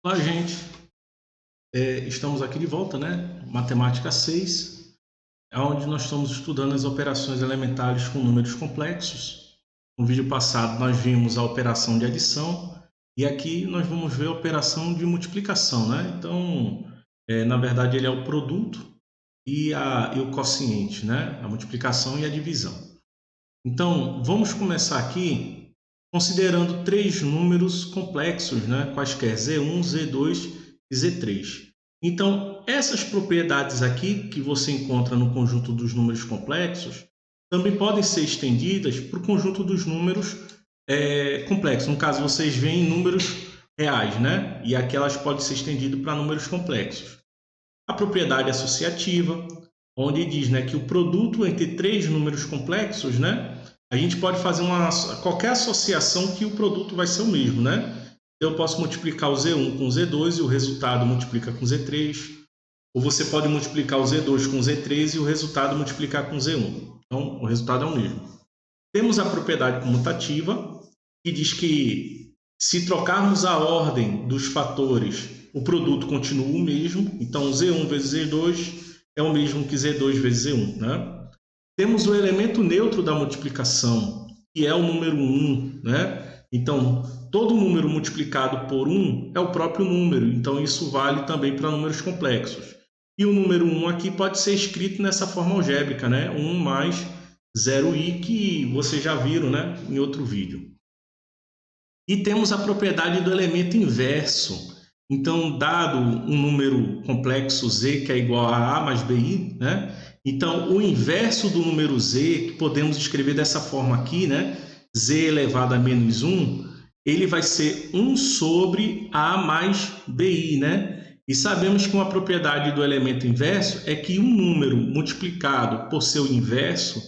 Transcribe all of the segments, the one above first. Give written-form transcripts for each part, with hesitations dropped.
Olá, gente. Estamos aqui de volta, né? Matemática 6, onde nós estamos estudando as operações elementares com números complexos. No vídeo passado, nós vimos a operação de adição e aqui nós vamos ver a operação de multiplicação, né? Então, na verdade, ele é o produto e o quociente, né? A multiplicação e a divisão. Então, vamos começar aqui considerando três números complexos, né? Quaisquer Z1, Z2 e Z3. Então, essas propriedades aqui que você encontra no conjunto dos números complexos também podem ser estendidas para o conjunto dos números complexos. No caso, vocês veem números reais, né? E aqui elas podem ser estendidas para números complexos. A propriedade associativa, onde diz, né, que o produto entre três números complexos, né, a gente pode fazer qualquer associação que o produto vai ser o mesmo, né? Eu posso multiplicar o Z1 com o Z2 e o resultado multiplica com o Z3. Ou você pode multiplicar o Z2 com o Z3 e o resultado multiplicar com o Z1. Então, o resultado é o mesmo. Temos a propriedade comutativa, que diz que se trocarmos a ordem dos fatores, o produto continua o mesmo. Então, Z1 vezes Z2 é o mesmo que Z2 vezes Z1, né? Temos o elemento neutro da multiplicação, que é o número 1, né? Então, todo número multiplicado por 1 é o próprio número, então isso vale também para números complexos. E o número 1 aqui pode ser escrito nessa forma algébrica, né? 1 mais 0i, que vocês já viram, né, em outro vídeo. E temos a propriedade do elemento inverso. Então, dado um número complexo z, que é igual a a mais bi, né? Então, o inverso do número z, que podemos escrever dessa forma aqui, né? Z elevado a menos 1, ele vai ser 1 sobre a mais bi, né? E sabemos que uma propriedade do elemento inverso é que um número multiplicado por seu inverso,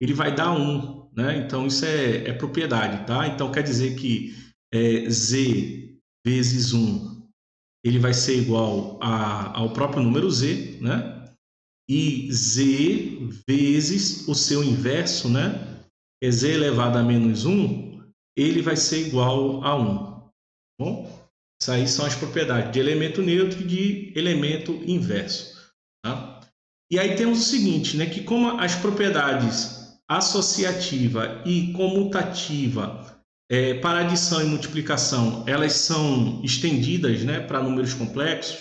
ele vai dar 1, né? Então, isso é propriedade, tá? Então, quer dizer que z vezes 1, ele vai ser igual ao próprio número z, né? E z vezes o seu inverso, né? É z elevado a menos 1, ele vai ser igual a 1. Bom, essas aí são as propriedades de elemento neutro e de elemento inverso. Tá? E aí temos o seguinte, né? Que como as propriedades associativa e comutativa para adição e multiplicação, elas são estendidas, né, para números complexos.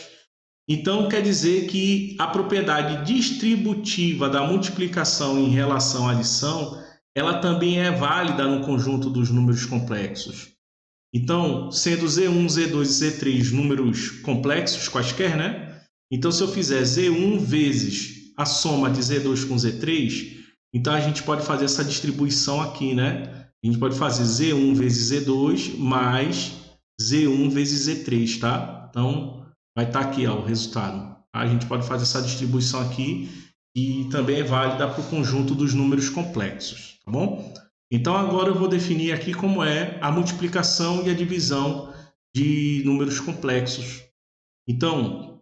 Então, quer dizer que a propriedade distributiva da multiplicação em relação à adição, ela também é válida no conjunto dos números complexos. Então, sendo Z1, Z2 e Z3 números complexos quaisquer, né? Então, se eu fizer Z1 vezes a soma de Z2 com Z3, então a gente pode fazer essa distribuição aqui, né? A gente pode fazer Z1 vezes Z2 mais Z1 vezes Z3, tá? Então, vai estar aqui ó, o resultado. A gente pode fazer essa distribuição aqui e também é válida para o conjunto dos números complexos, tá bom? Então, agora eu vou definir aqui como é a multiplicação e a divisão de números complexos. Então,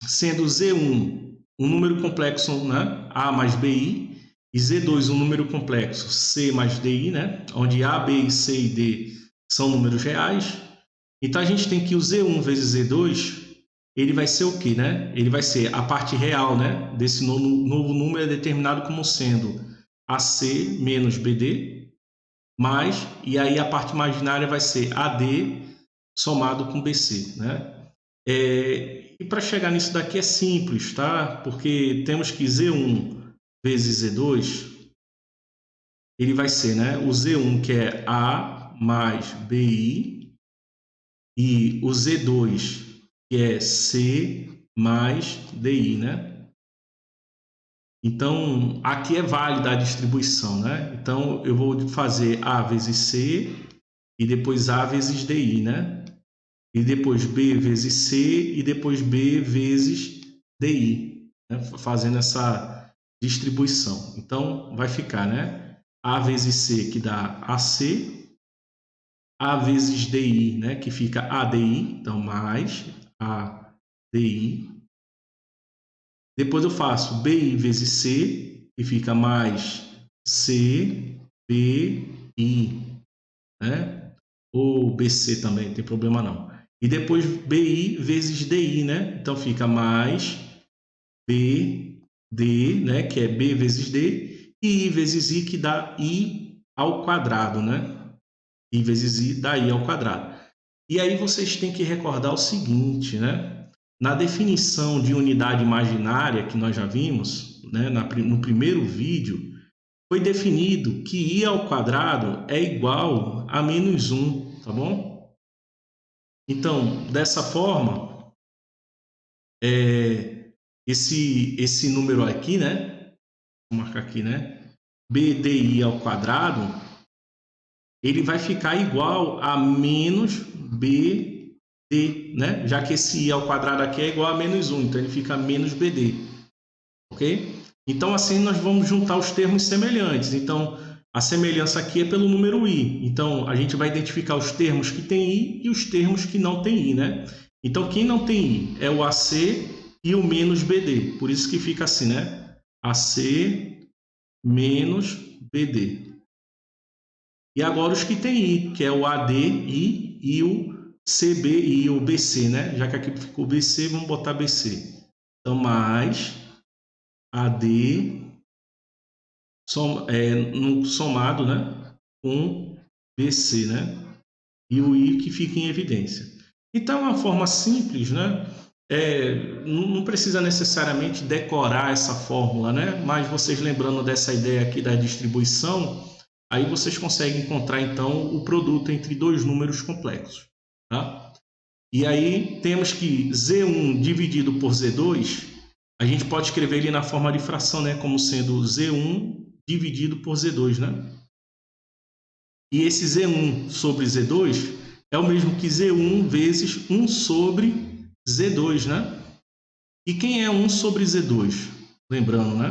sendo Z1 um número complexo, né, A mais BI, e Z2 um número complexo C mais DI, né, onde A, B, C e D são números reais. Então, a gente tem que o Z1 vezes Z2, ele vai ser o quê, né? Ele vai ser a parte real, né, desse novo número é determinado como sendo AC menos BD, mais, e aí a parte imaginária vai ser AD somado com BC, né? E para chegar nisso daqui é simples, tá? Porque temos que Z1 vezes Z2, ele vai ser, né? O Z1 que é A mais BI e o Z2 que é C mais DI, né? Então, aqui é válida a distribuição, né? Então, eu vou fazer A vezes C e depois A vezes DI, né? E depois B vezes C e depois B vezes DI, né? Fazendo essa distribuição. Então, vai ficar, né? A vezes C, que dá AC, A vezes DI, né? Que fica ADI, então mais ADI. Depois eu faço BI vezes C, que fica mais C, B, I, né? Ou BC também, não tem problema não. E depois BI vezes DI, né? Então fica mais BD, né? Que é B vezes D, e I vezes I, que dá I ao quadrado, né? I vezes I dá I ao quadrado. E aí vocês têm que recordar o seguinte, né? Na definição de unidade imaginária que nós já vimos, né? No primeiro vídeo, foi definido que I ao quadrado é igual a menos 1, tá bom? Então, dessa forma, esse número aqui, né? Vou marcar aqui, né? BDI ao quadrado, ele vai ficar igual a menos BD, né? Já que esse I ao quadrado aqui é igual a menos 1, então ele fica menos BD, ok? Então, assim, nós vamos juntar os termos semelhantes. Então, a semelhança aqui é pelo número I. Então, a gente vai identificar os termos que tem I e os termos que não tem I, né? Então, quem não tem I é o AC e o menos BD. Por isso que fica assim, né? AC menos BD. E agora os que tem I, que é o ADI e o CBI, e o BC, né? Já que aqui ficou BC, vamos botar BC. Então, mais AD somado, né, com BC, né? E o I que fica em evidência. Então, é uma forma simples, né? Não precisa necessariamente decorar essa fórmula, né? Mas vocês lembrando dessa ideia aqui da distribuição, aí vocês conseguem encontrar, então, o produto entre dois números complexos, tá? E aí temos que Z1 dividido por Z2, a gente pode escrever ele na forma de fração, né? Como sendo Z1 dividido por Z2, né? E esse Z1 sobre Z2 é o mesmo que Z1 vezes 1 sobre Z2, né? E quem é 1 sobre Z2? Lembrando, né?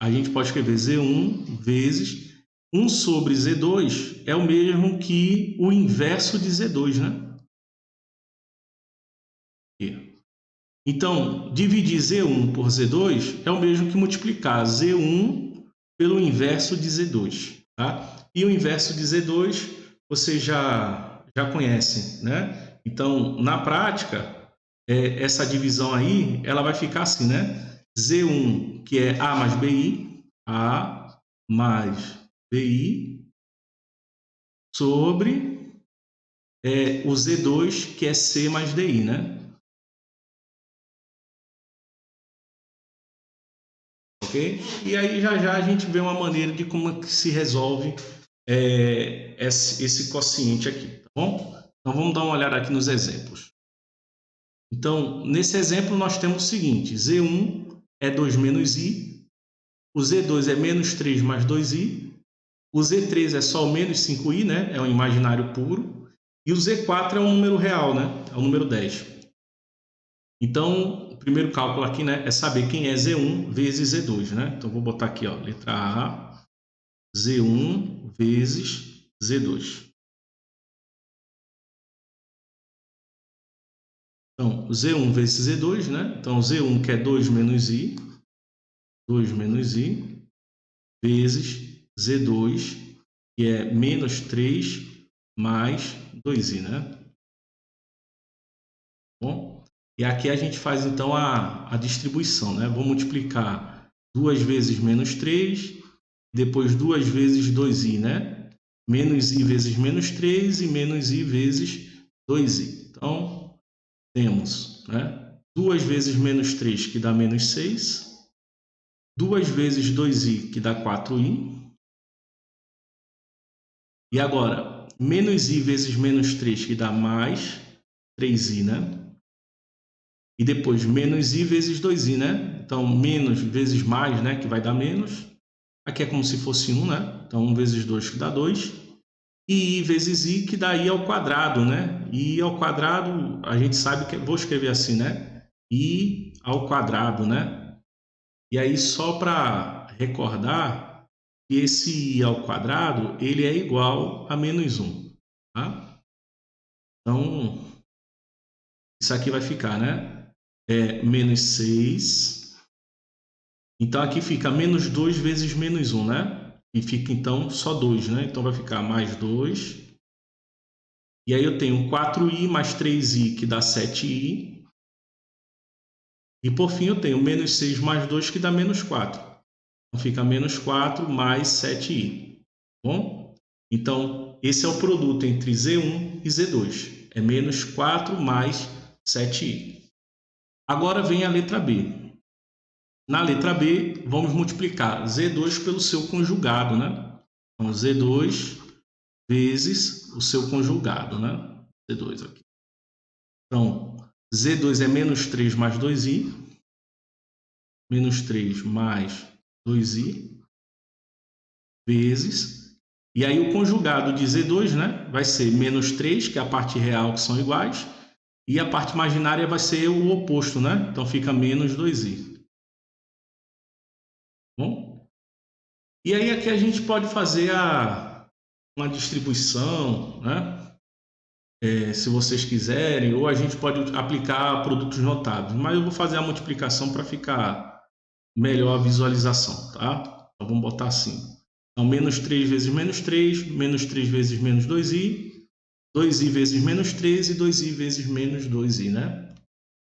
A gente pode escrever Z1 vezes 1 sobre Z2 é o mesmo que o inverso de Z2, né? Então, dividir Z1 por Z2 é o mesmo que multiplicar Z1 pelo inverso de Z2, tá? E o inverso de Z2 você já conhece, né? Então, na prática, essa divisão aí, ela vai ficar assim, né? Z1, que é A mais BI, A mais BI, sobre o Z2, que é C mais DI, né? Ok? E aí já a gente vê uma maneira de como que se resolve esse quociente aqui, tá bom? Então vamos dar uma olhada aqui nos exemplos. Então, nesse exemplo nós temos o seguinte, Z1 é 2 menos I, o Z2 é menos 3 mais 2I, o Z3 é só o menos 5I, né? É um imaginário puro, e o Z4 é um número real, né? É o número 10. Então, o primeiro cálculo aqui, né, é saber quem é Z1 vezes Z2, né? Então, vou botar aqui, ó, letra A, Z1 vezes Z2. Então, Z1 vezes Z2, né? Então, Z1 que é 2 menos I, vezes Z2, que é menos 3 mais 2I, né? Bom, e aqui a gente faz, então, a distribuição, né? Vou multiplicar 2 vezes menos 3, depois 2 vezes 2i, né? Menos i vezes menos 3 e menos i vezes 2i. Então, temos, né? 2 vezes menos 3, que dá menos 6. 2 vezes 2i, que dá 4i. E agora, menos i vezes menos 3, que dá mais 3i, né? E depois, menos i vezes 2i, né? Então, menos vezes mais, né? Que vai dar menos. Aqui é como se fosse 1, né? Então, 1 vezes 2, que dá 2. E I vezes I, que dá I ao quadrado, né? I ao quadrado, a gente sabe que... Vou escrever assim, né? I ao quadrado, né? E aí, só para recordar, que esse I ao quadrado, ele é igual a menos 1, tá? Então, isso aqui vai ficar, né? Menos 6. Então, aqui fica menos 2 vezes menos 1, né? E fica, então, só 2, né? Então, vai ficar mais 2. E aí eu tenho 4i mais 3i, que dá 7i. E por fim eu tenho menos 6 mais 2, que dá menos 4. Então fica menos 4 mais 7i. Bom? Então, esse é o produto entre Z1 e Z2. É menos 4 mais 7i. Agora vem a letra B. Na letra B, vamos multiplicar Z2 pelo seu conjugado, né? Então, Z2 vezes o seu conjugado, né? Z2 aqui. Então, Z2 é menos 3 mais 2i. Menos 3 mais 2i. Vezes. E aí o conjugado de Z2, né? Vai ser menos 3, que é a parte real, que são iguais. E a parte imaginária vai ser o oposto, né? Então, fica menos 2i. Bom? E aí aqui a gente pode fazer uma distribuição, né? Se vocês quiserem, ou a gente pode aplicar produtos notáveis, mas eu vou fazer a multiplicação para ficar melhor a visualização, tá? Então vamos botar assim. Então, menos 3 vezes menos 3, menos 3 vezes menos 2i, 2i vezes menos 3 e 2i vezes menos 2i, né?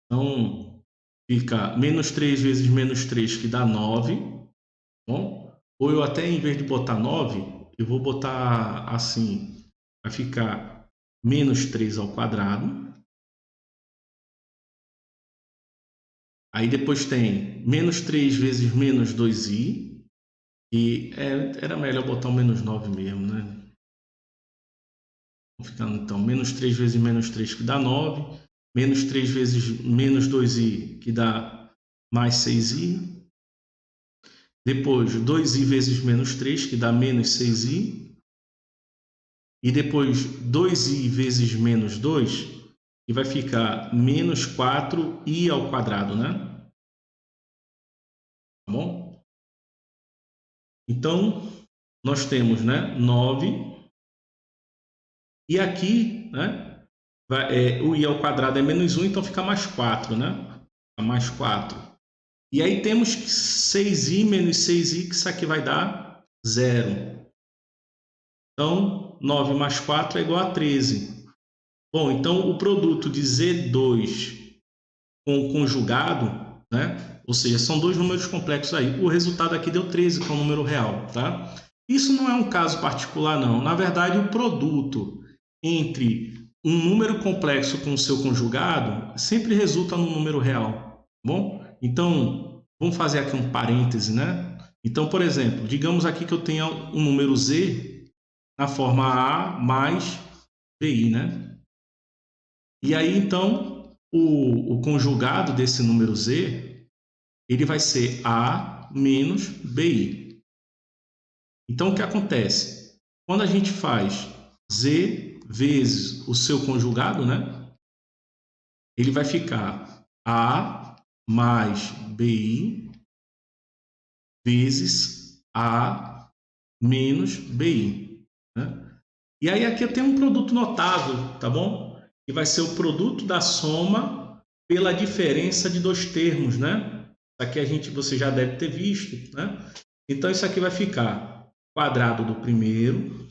Então, fica menos 3 vezes menos 3, que dá 9, bom? Ou eu até, em vez de botar 9, eu vou botar assim, vai ficar menos 3 ao quadrado. Aí depois tem menos 3 vezes menos 2i. E era melhor botar o menos 9 mesmo, né? Ficando então menos 3 vezes menos 3, que dá 9. Menos 3 vezes menos 2i, que dá mais 6i. Depois 2i vezes menos 3, que dá menos 6i. E depois 2i vezes menos 2, que vai ficar menos 4i ao quadrado, né? Tá bom? Então, nós temos, né, 9. E aqui, né, o i ao quadrado é menos 1, então fica mais 4, né? Fica mais 4. E aí temos 6i menos 6i, que isso aqui vai dar 0. Então, 9 mais 4 é igual a 13. Bom, então o produto de Z2 com o conjugado, né? Ou seja, são dois números complexos aí. O resultado aqui deu 13, que é um número real, tá? Isso não é um caso particular, não. Na verdade, o produto entre um número complexo com o seu conjugado sempre resulta num número real, bom? Então, vamos fazer aqui um parêntese, né? Então, por exemplo, digamos aqui que eu tenha um número Z na forma A mais BI, né? E aí, então, o conjugado desse número Z, ele vai ser A menos BI. Então, o que acontece? Quando a gente faz Z vezes o seu conjugado, né? Ele vai ficar A mais BI vezes A menos BI, né? E aí aqui eu tenho um produto notável, tá bom? Que vai ser o produto da soma pela diferença de dois termos, né? Aqui você já deve ter visto, né? Então isso aqui vai ficar quadrado do primeiro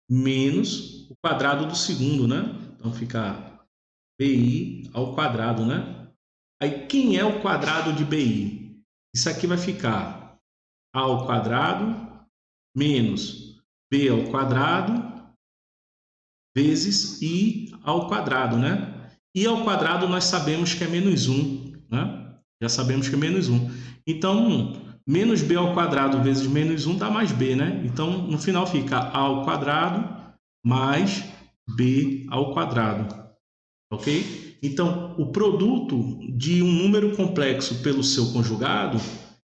menos o quadrado do segundo, né? Então fica BI ao quadrado, né? Aí quem é o quadrado de BI? Isso aqui vai ficar A ao quadrado menos B ao quadrado vezes I ao quadrado, né? I ao quadrado nós sabemos que é menos 1, né? Já sabemos que é menos 1. Então, menos B ao quadrado vezes menos 1 dá mais B, né? Então, no final fica A ao quadrado mais B ao quadrado, ok? Então, o produto de um número complexo pelo seu conjugado,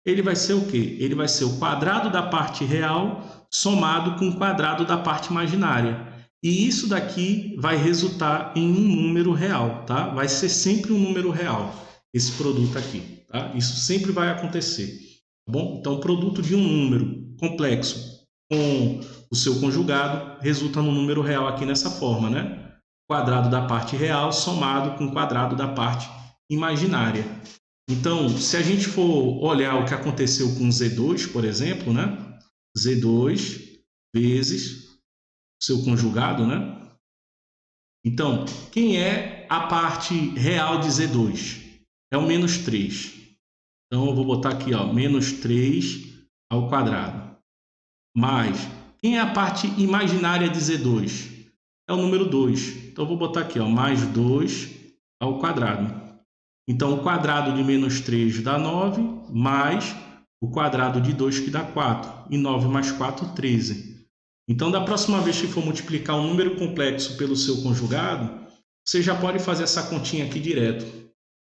ele vai ser o quê? Ele vai ser o quadrado da parte real somado com o quadrado da parte imaginária. E isso daqui vai resultar em um número real, tá? Vai ser sempre um número real, esse produto aqui, tá? Isso sempre vai acontecer, tá bom? Então, o produto de um número complexo com o seu conjugado resulta no número real aqui nessa forma, né? Quadrado da parte real somado com o quadrado da parte imaginária. Então, se a gente for olhar o que aconteceu com Z2, por exemplo, né? Z2 vezes seu conjugado, né? Então, quem é a parte real de Z2? É o menos 3. Então, eu vou botar aqui, ó, menos 3 ao quadrado. Mais, quem é a parte imaginária de Z2? É o número 2. Então, eu vou botar aqui, ó, mais 2 ao quadrado. Então, o quadrado de menos 3 dá 9, mais o quadrado de 2 que dá 4. E 9 mais 4, 13. Então, da próxima vez que for multiplicar um número complexo pelo seu conjugado, você já pode fazer essa continha aqui direto.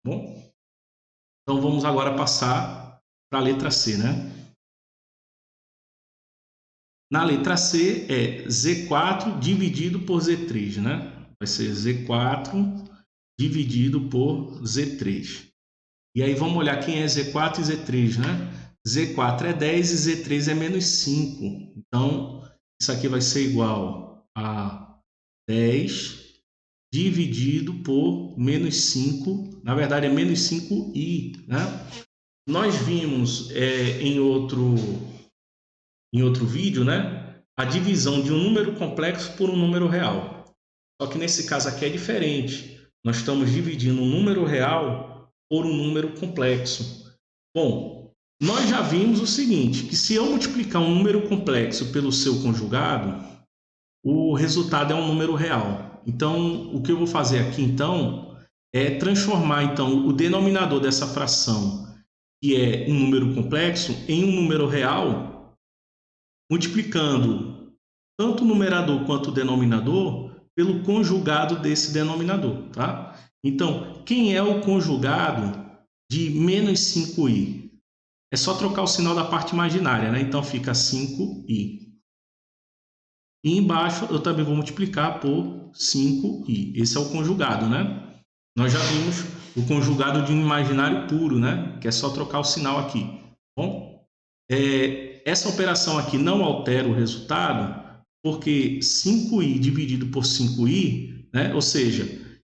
Bom? Então, vamos agora passar para a letra C, né? Na letra C é Z4 dividido por Z3, né? Vai ser Z4 dividido por Z3. E aí vamos olhar quem é Z4 e Z3, né? Z4 é 10 e Z3 é menos 5. Então, isso aqui vai ser igual a 10 dividido por menos 5. Na verdade, é menos 5i, né? Nós vimos em outro vídeo, né? A divisão de um número complexo por um número real. Só que nesse caso aqui é diferente. Nós estamos dividindo um número real por um número complexo. Bom, nós já vimos o seguinte, que se eu multiplicar um número complexo pelo seu conjugado, o resultado é um número real. Então, o que eu vou fazer aqui, então, é transformar então, o denominador dessa fração, que é um número complexo, em um número real, multiplicando tanto o numerador quanto o denominador pelo conjugado desse denominador, tá? Então, quem é o conjugado de menos 5i? É só trocar o sinal da parte imaginária, né? Então, fica 5i. E embaixo eu também vou multiplicar por 5i. Esse é o conjugado, né? Nós já vimos o conjugado de um imaginário puro, né? Que é só trocar o sinal aqui. Bom, essa operação aqui não altera o resultado, porque 5i dividido por 5i, né? Ou seja,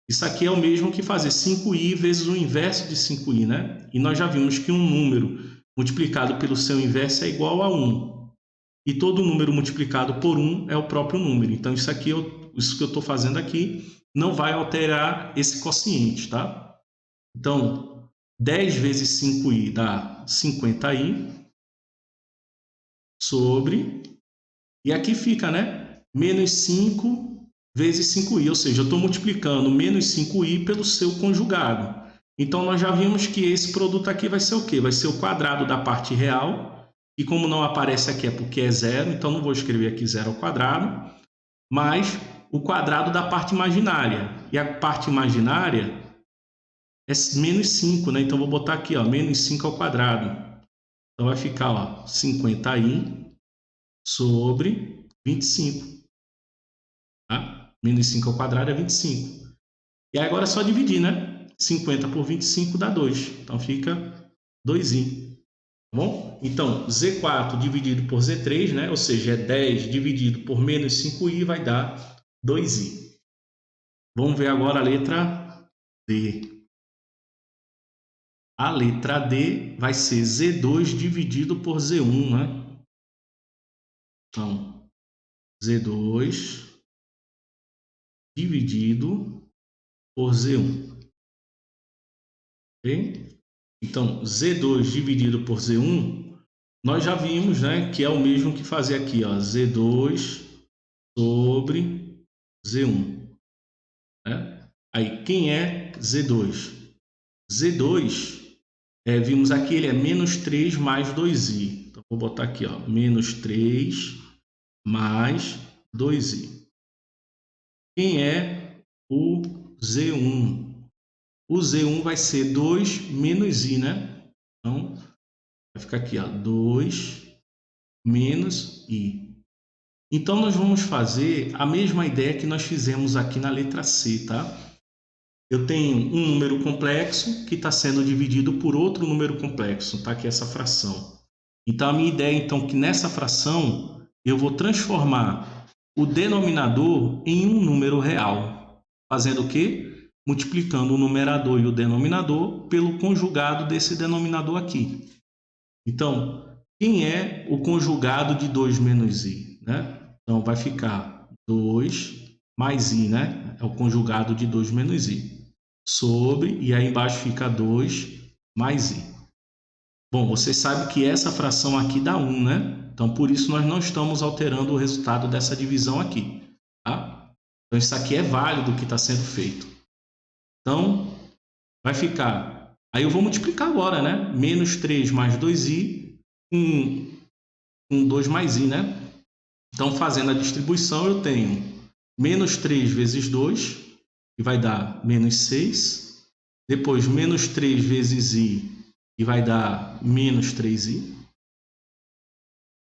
isso aqui é o mesmo que fazer 5i vezes o inverso de 5i, né? E nós já vimos que um número multiplicado pelo seu inverso é igual a 1. E todo número multiplicado por 1 é o próprio número. Então, isso que eu estou fazendo aqui não vai alterar esse quociente, tá? Então, 10 vezes 5i dá 50i sobre... E aqui fica, né? Menos 5 vezes 5i, ou seja, eu estou multiplicando menos 5i pelo seu conjugado. Então, nós já vimos que esse produto aqui vai ser o quê? Vai ser o quadrado da parte real. E como não aparece aqui é porque é zero, então não vou escrever aqui zero ao quadrado, mas o quadrado da parte imaginária. E a parte imaginária é menos 5, né? Então vou botar aqui, ó, menos 5 ao quadrado. Então vai ficar, ó, 50i sobre 25. Tá? Menos 5 ao quadrado é 25. E agora é só dividir, né? 50 por 25 dá 2. Então fica 2i. Bom, então, Z4 dividido por Z3, né? Ou seja, é 10 dividido por menos 5i, vai dar 2i. Vamos ver agora a letra D. A letra D vai ser Z2 dividido por Z1, né? Então, Z2 dividido por Z1. Ok? Então, Z2 dividido por Z1, nós já vimos, né, que é o mesmo que fazer aqui, ó, Z2 sobre Z1. Né? Aí, quem é Z2? Z2, vimos aqui, ele é menos 3 mais 2i. Então, vou botar aqui, ó, menos 3 mais 2i. Quem é o Z1? O Z1 vai ser 2 menos i, né? Então, vai ficar aqui, ó, 2 menos i. Então, nós vamos fazer a mesma ideia que nós fizemos aqui na letra C, tá? Eu tenho um número complexo que está sendo dividido por outro número complexo, tá? Que é essa fração. Então, a minha ideia é que nessa fração eu vou transformar o denominador em um número real. Fazendo o quê? Multiplicando o numerador e o denominador pelo conjugado desse denominador aqui. Então, quem é o conjugado de 2 menos i? Né? Então, vai ficar 2 mais i, né? É o conjugado de 2 menos i. Sobre, e aí embaixo fica 2 mais i. Bom, você sabe que essa fração aqui dá 1, né? Então, por isso, nós não estamos alterando o resultado dessa divisão aqui, tá? Então, isso aqui é válido que está sendo feito. Então, vai ficar... Aí eu vou multiplicar agora, né? Menos 3 mais 2i com 2 mais i, né? Então, fazendo a distribuição, eu tenho menos 3 vezes 2, que vai dar menos 6. Depois, menos 3 vezes i, que vai dar menos 3i.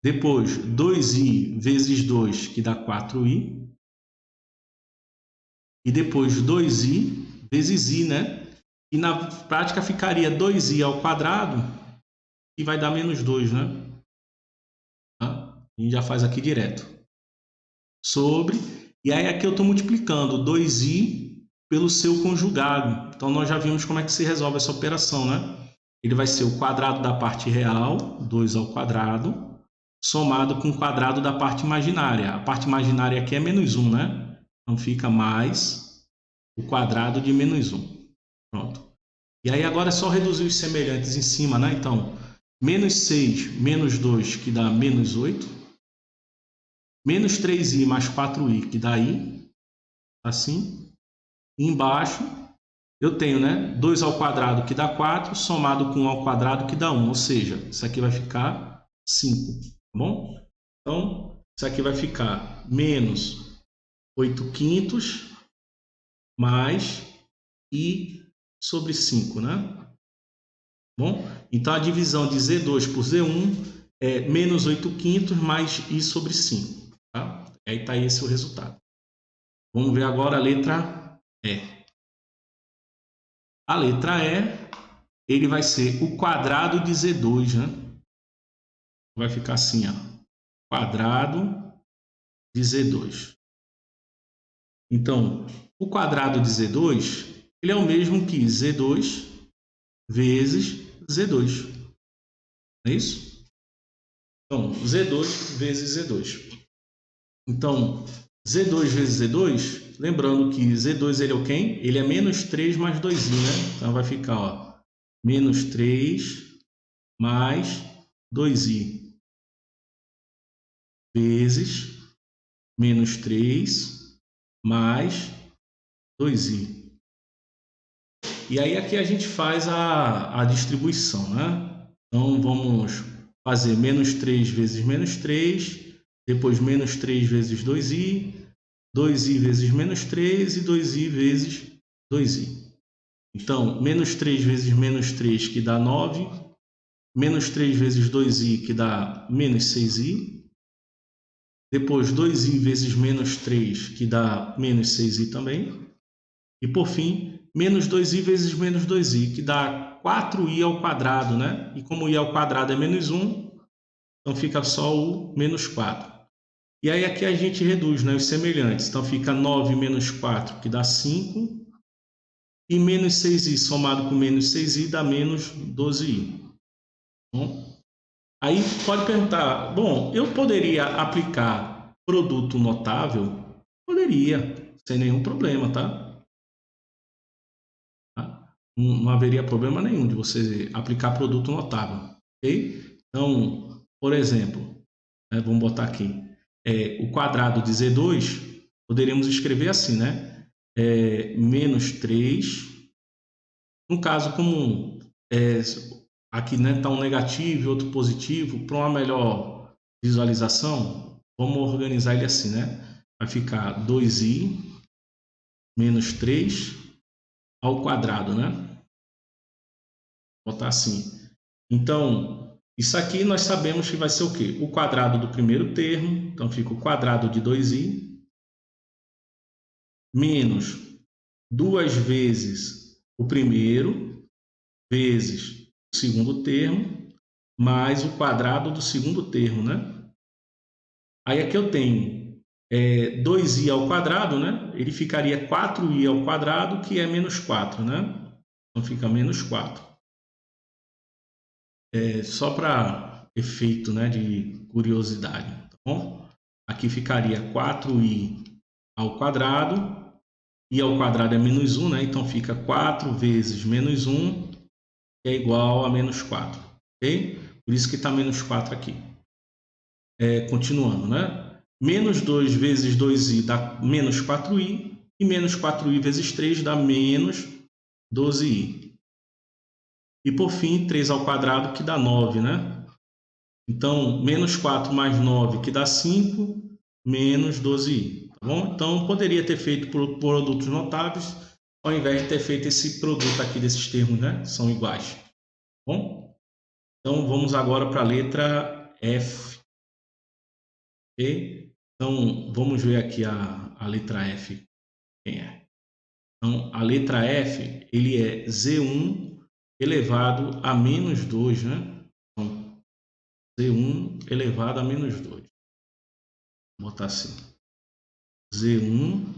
Depois, 2i vezes 2, que dá 4i. E depois, 2i vezes i, né? E na prática ficaria 2i ao quadrado, que vai dar menos 2, né? A gente já faz aqui direto. Sobre, e aí aqui eu estou multiplicando 2i pelo seu conjugado. Então, nós já vimos como é que se resolve essa operação, né? Ele vai ser o quadrado da parte real, 2 ao quadrado, somado com o quadrado da parte imaginária. A parte imaginária aqui é menos 1, né? Então, fica mais o quadrado de menos 1. Pronto. E aí agora é só reduzir os semelhantes em cima, né? Então, menos 6 menos 2, que dá menos 8. Menos 3i mais 4i, que dá i. Assim. E embaixo, eu tenho, né? 2 ao quadrado, que dá 4, somado com 1 ao quadrado, que dá 1. Ou seja, isso aqui vai ficar 5. Tá bom? Então, isso aqui vai ficar menos 8 quintos mais i sobre 5, né? Bom, então a divisão de Z2 por Z1 é menos 8 quintos mais i sobre 5. Tá? Aí está esse o resultado. Vamos ver agora a letra E. A letra E, ele vai ser o quadrado de Z2, né? Vai ficar assim, ó. Quadrado de Z2. Então, o quadrado de Z2, ele é o mesmo que Z2 vezes Z2. Não é isso? Então, Z2 vezes Z2. Então, Z2 vezes Z2, lembrando que Z2 ele é o quem? Ele é menos 3 mais 2i, né? Então, vai ficar, ó, menos 3 mais 2i vezes menos 3 mais 2i. E aí aqui a gente faz a distribuição, né? Então, vamos fazer menos 3 vezes menos 3, depois menos 3 vezes 2i, 2i vezes menos 3 e 2i vezes 2i. Então, menos 3 vezes menos 3, que dá 9, menos 3 vezes 2i, que dá menos 6i, depois 2i vezes menos 3, que dá menos 6i também, e por fim, menos 2i vezes menos 2i, que dá 4i ao quadrado, né? E como i ao quadrado é menos 1, então fica só o menos 4. E aí aqui a gente reduz, né, os semelhantes. Então fica 9 menos 4, que dá 5. E menos 6i somado com menos 6i dá menos 12i. Bom, aí pode perguntar, bom, eu poderia aplicar produto notável? Poderia, sem nenhum problema, tá? Não haveria problema nenhum de você aplicar produto notável, ok? Então, por exemplo, né, vamos botar aqui, o quadrado de Z2, poderíamos escrever assim, né? Menos 3, no caso, como aqui, né, está um negativo e outro positivo, para uma melhor visualização, vamos organizar ele assim, né? Vai ficar 2i menos 3 ao quadrado, né? Vou botar assim. Então, isso aqui nós sabemos que vai ser o quê? O quadrado do primeiro termo, então fica o quadrado de 2i, menos 2 vezes o primeiro, vezes o segundo termo, mais o quadrado do segundo termo, né? Aí aqui eu tenho 2i ao quadrado, né? Ele ficaria 4i ao quadrado, que é menos 4, né? Então fica menos 4. Só para efeito, né, de curiosidade, tá bom? Aqui ficaria 4i ao quadrado. I ao quadrado é menos 1, né? Então fica 4 vezes menos 1, que é igual a menos 4. Ok? Por isso que está menos 4 aqui. Continuando, né? Menos 2 vezes 2i dá menos 4i. E menos 4i vezes 3 dá menos 12i. E por fim, 3 ao quadrado, que dá 9, né? Então, menos 4 mais 9, que dá 5, menos 12i. Tá bom? Então, poderia ter feito por produtos notáveis, ao invés de ter feito esse produto aqui desses termos, né? São iguais. Tá bom? Então, vamos agora para a letra F. Ok? Então, vamos ver aqui a letra F. Quem é? Então, a letra F, ele é Z1 elevado a menos 2, né? Então, Z1 elevado a menos 2. Vou botar assim. Z1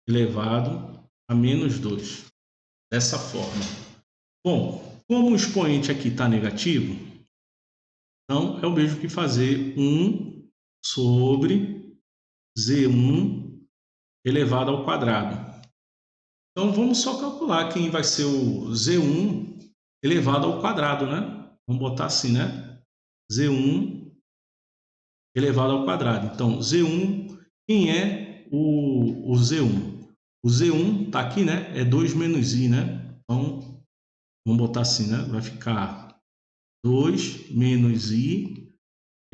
elevado a menos 2. Dessa forma. Bom, como o expoente aqui está negativo, então é o mesmo que fazer 1 sobre Z1 elevado ao quadrado. Então, vamos só calcular quem vai ser o Z1 elevado ao quadrado, né? Vamos botar assim, né? Z1 elevado ao quadrado. Então, Z1, quem é o Z1? O Z1 está aqui, né? É 2 menos i, né? Então, vamos botar assim, né? Vai ficar 2 menos i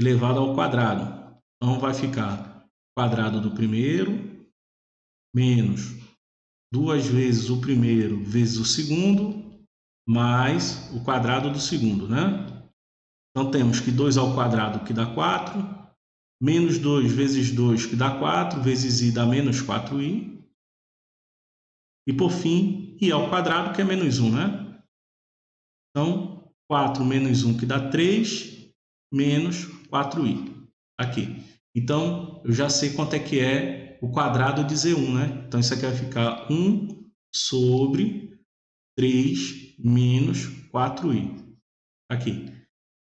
elevado ao quadrado. Então, vai ficar quadrado do primeiro menos 2 vezes o primeiro vezes o segundo, mais o quadrado do segundo, né? Então, temos que 2 ao quadrado, que dá 4, menos 2 vezes 2, que dá 4, vezes i dá menos 4i. E, por fim, i ao quadrado, que é menos 1, né? Então, 4 menos 1, que dá 3, menos 4i. Aqui. Então, eu já sei quanto é que é o quadrado de Z1, né? Então, isso aqui vai ficar 1 sobre 3 menos 4i. Aqui.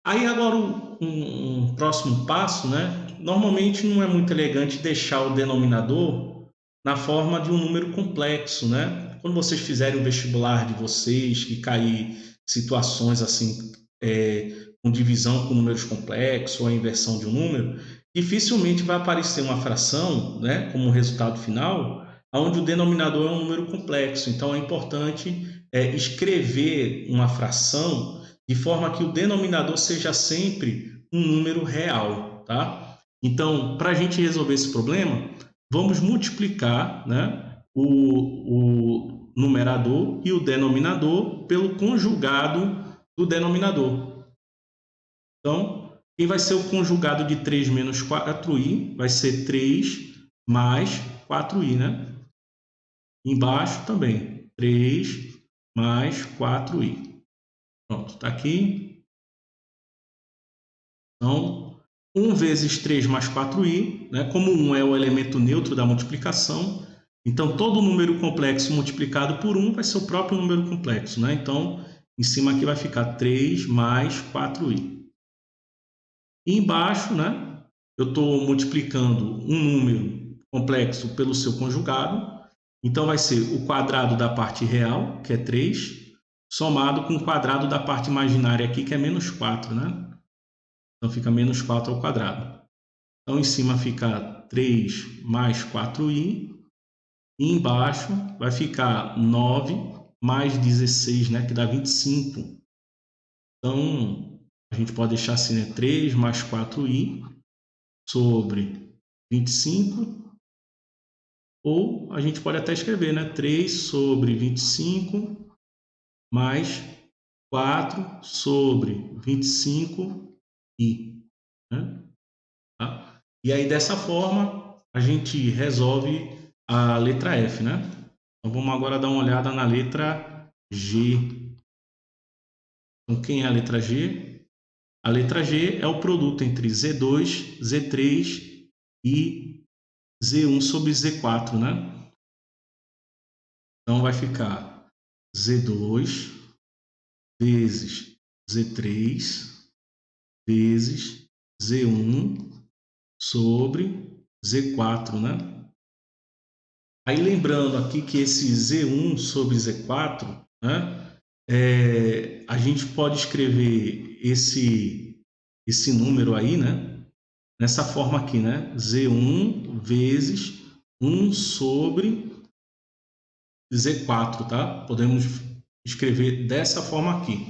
Aí, agora, um próximo passo, né? Normalmente, não é muito elegante deixar o denominador na forma de um número complexo, né? Quando vocês fizerem o vestibular de vocês, que cair situações assim, com divisão com números complexos ou a inversão de um número, dificilmente vai aparecer uma fração, né, como resultado final, onde o denominador é um número complexo. Então, é importante escrever uma fração de forma que o denominador seja sempre um número real, tá? Então, para a gente resolver esse problema, vamos multiplicar, né, o numerador e o denominador pelo conjugado do denominador. Então, quem vai ser o conjugado de 3 menos 4i? Vai ser 3 mais 4i, né? Embaixo também, 3 mais 4i. Pronto, está aqui. Então, 1 vezes 3 mais 4i, né? Como 1 é o elemento neutro da multiplicação, então todo número complexo multiplicado por 1 vai ser o próprio número complexo, né? Então, em cima aqui vai ficar 3 mais 4i. E embaixo, né, eu estou multiplicando um número complexo pelo seu conjugado. Então, vai ser o quadrado da parte real, que é 3, somado com o quadrado da parte imaginária aqui, que é menos 4, né? Então, fica menos 4 ao quadrado. Então, em cima fica 3 mais 4i. E embaixo vai ficar 9 mais 16, né, que dá 25. Então, a gente pode deixar assim, né, 3 mais 4i sobre 25. Ou a gente pode até escrever, né, 3 sobre 25 mais 4 sobre 25i, né? Tá? E aí, dessa forma, a gente resolve a letra F, né? Então, vamos agora dar uma olhada na letra G. Então, quem é a letra G? A letra G é o produto entre Z2, Z3 e Z1 sobre Z4, né? Então, vai ficar Z2 vezes Z3 vezes Z1 sobre Z4, né? Aí lembrando aqui que esse Z1 sobre Z4, né, a gente pode escrever esse número aí, né, nessa forma aqui, né, Z1 vezes 1 sobre Z4, tá? Podemos escrever dessa forma aqui.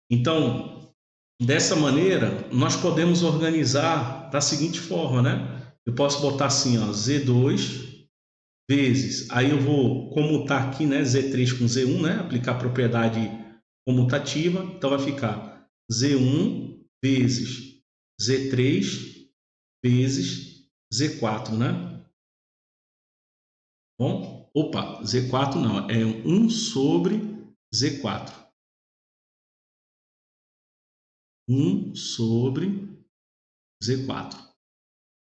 Então, dessa maneira, nós podemos organizar da seguinte forma, né? Eu posso botar assim, ó, Z2 vezes, aí eu vou comutar aqui, né, Z3 com Z1, né, aplicar a propriedade comutativa, então vai ficar Z1 vezes Z3 vezes Z4, né? Bom, opa, Z4 não, é 1 sobre Z4. 1 sobre Z4.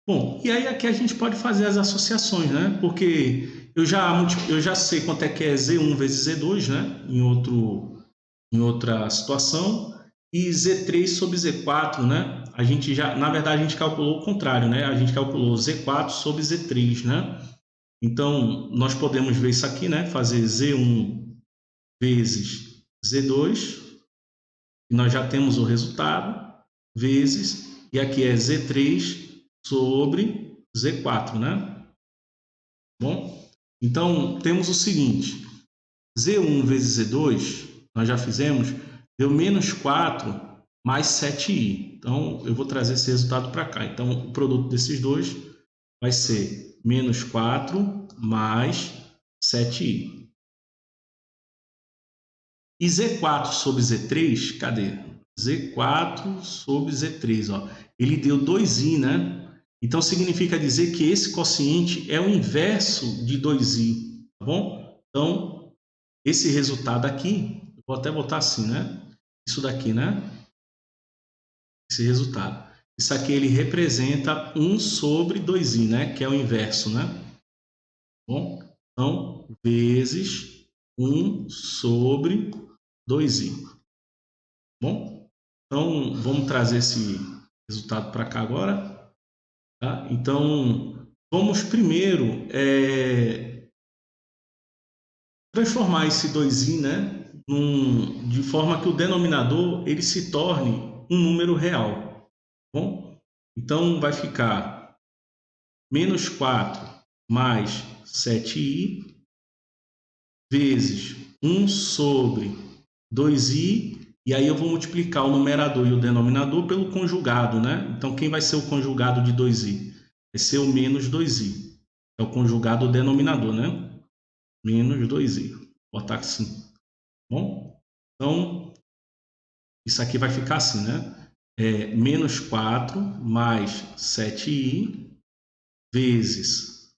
Bom, e aí aqui a gente pode fazer as associações, né? Porque eu já sei quanto é que é Z1 vezes Z2, né? Em outra situação. E Z3 sobre Z4, né? A gente já, na verdade, a gente calculou o contrário, né? A gente calculou Z4 sobre Z3, né? Então, nós podemos ver isso aqui, né? Fazer Z1 vezes Z2, e nós já temos o resultado, vezes, e aqui é Z3 sobre Z4, né? Bom, então temos o seguinte, Z1 vezes Z2, nós já fizemos, deu menos 4 mais 7i. Então, eu vou trazer esse resultado para cá. Então, o produto desses dois vai ser menos 4 mais 7i. E Z4 sobre Z3, cadê? Z4 sobre Z3, ó. Ele deu 2i, né? Então, significa dizer que esse quociente é o inverso de 2i, tá bom? Então, esse resultado aqui, vou até botar assim, né? Isso daqui, né? Esse resultado. Isso aqui ele representa 1 sobre 2i, né? Que é o inverso, né? Bom, então, vezes 1 sobre 2i. Bom, então vamos trazer esse resultado para cá agora. Tá? Então, vamos primeiro transformar esse 2i, né, de forma que o denominador ele se torne um número real. Bom, então vai ficar menos 4 mais 7i vezes 1 sobre 2i, e aí eu vou multiplicar o numerador e o denominador pelo conjugado, né? Então, quem vai ser o conjugado de 2i? Vai ser o menos 2i. É o conjugado do denominador, né? Menos 2i. Vou botar assim. Bom, então, isso aqui vai ficar assim, né? Menos 4 mais 7i vezes,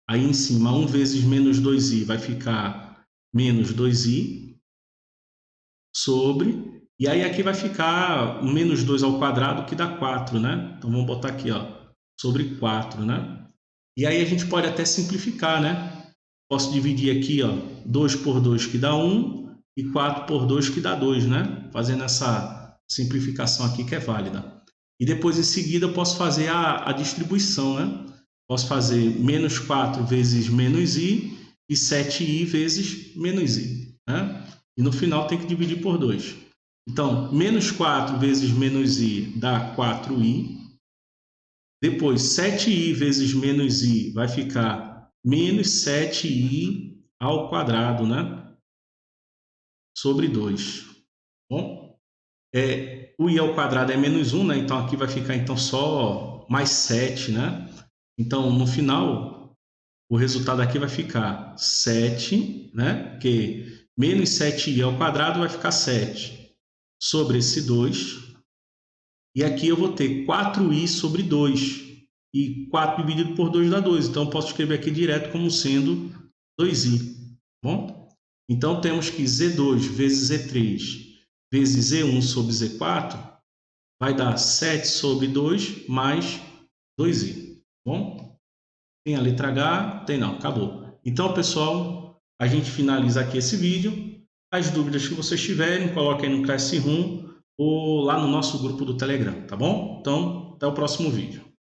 aí em cima, 1 vezes menos 2i vai ficar menos 2i, sobre, e aí aqui vai ficar menos 2 ao quadrado, que dá 4, né? Então, vamos botar aqui, ó, sobre 4, né? E aí a gente pode até simplificar, né? Posso dividir aqui, ó, 2 por 2 que dá 1 e 4 por 2 que dá 2, né? Fazendo essa simplificação aqui que é válida. E depois, em seguida, eu posso fazer a distribuição, né? Posso fazer menos 4 vezes menos i e 7i vezes menos i, né? E no final tem que dividir por 2. Então, menos 4 vezes menos i dá 4i. Depois, 7i vezes menos i vai ficar menos 7i ao quadrado, né? Sobre 2. Bom, o i ao quadrado é menos 1, né? Então, aqui vai ficar então, só mais 7, né? Então, no final, o resultado aqui vai ficar 7, né? Porque menos 7i ao quadrado vai ficar 7 sobre esse 2. E aqui eu vou ter 4i sobre 2. E 4 dividido por 2 dá 2. Então, eu posso escrever aqui direto como sendo 2i. Bom? Então, temos que Z2 vezes Z3 vezes Z1 sobre Z4 vai dar 7 sobre 2 mais 2i. Bom? Tem a letra H? Tem não. Acabou. Então, pessoal, a gente finaliza aqui esse vídeo. As dúvidas que vocês tiverem, coloquem no Classroom ou lá no nosso grupo do Telegram, tá bom? Então, até o próximo vídeo.